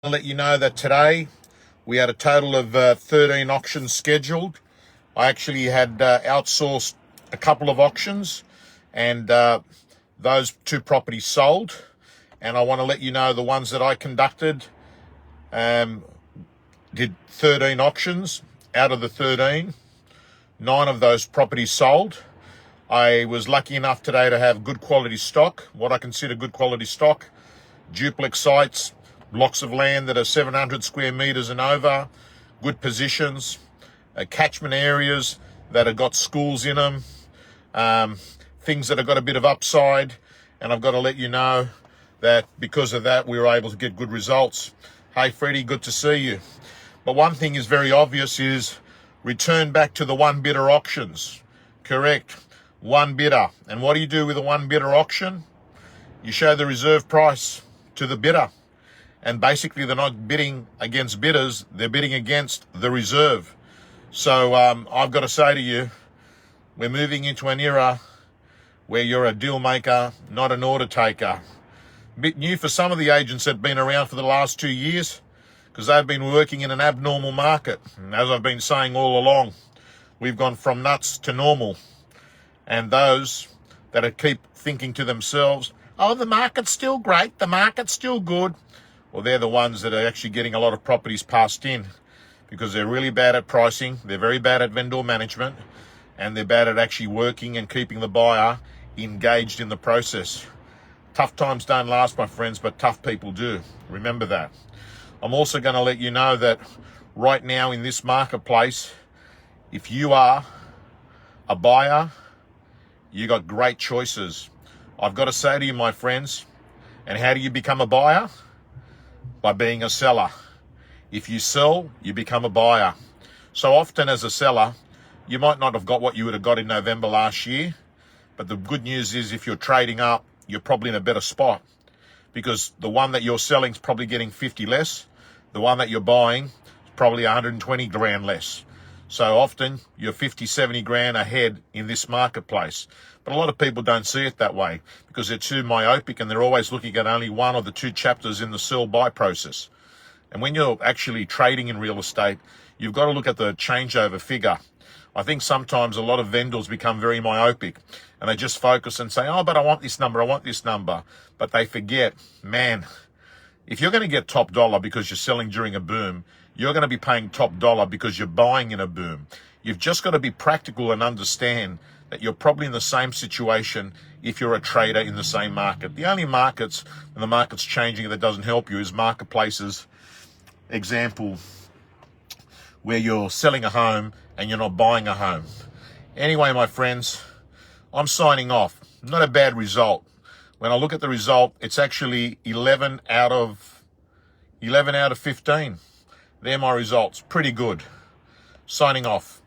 I'll let you know that today we had a total of 13 auctions scheduled. I actually had outsourced a couple of auctions, and those two properties sold. And I want to let you know the ones that I conducted did 13 auctions. Out of the 13, 9 of those properties sold. I was lucky enough today to have good quality stock, what I consider good quality stock, duplex sites, blocks of land that are 700 square meters and over, good positions, catchment areas that have got schools in them, things that have got a bit of upside. And I've got to let you know that because of that, we were able to get good results. Hey, Freddie, good to see you. But one thing is very obvious is return back to the one bidder auctions. Correct. One bidder. And what do you do with a one bidder auction? You show the reserve price to the bidder. And basically they're not bidding against bidders, they're bidding against the reserve. So I've got to say to you, we're moving into an era where you're a deal maker, not an order taker. A bit new for some of the agents that have been around for the last 2 years, because they've been working in an abnormal market. And as I've been saying all along, we've gone from nuts to normal. And those that keep thinking to themselves, oh, the market's still great, the market's still good. Well, they're the ones that are actually getting a lot of properties passed in, because they're really bad at pricing, they're very bad at vendor management, and they're bad at actually working and keeping the buyer engaged in the process. Tough times don't last, my friends, but tough people do. Remember that. I'm also going to let you know that right now in this marketplace, if you are a buyer, you got great choices. I've got to say to you, my friends, and how do you become a buyer? By being a seller. If you sell, you become a buyer. So often as a seller, you might not have got what you would have got in November last year, but the good news is if you're trading up, you're probably in a better spot, because the one that you're selling is probably getting 50 less. The one that you're buying is probably 120 grand less. So often you're 50, 70 grand ahead in this marketplace. But a lot of people don't see it that way because they're too myopic and they're always looking at only one of the two chapters in the sell-buy process. And when you're actually trading in real estate, you've got to look at the changeover figure. I think sometimes a lot of vendors become very myopic and they just focus and say, oh, but I want this number, I want this number. But they forget, man, if you're going to get top dollar because you're selling during a boom, you're going to be paying top dollar because you're buying in a boom. You've just got to be practical and understand that you're probably in the same situation if you're a trader in the same market. The only markets, and the market's changing, that doesn't help you is marketplaces. Example, where you're selling a home and you're not buying a home. Anyway, my friends, I'm signing off. Not a bad result. When I look at the result, it's actually 11 out of 15. They're my results. Pretty good. Signing off.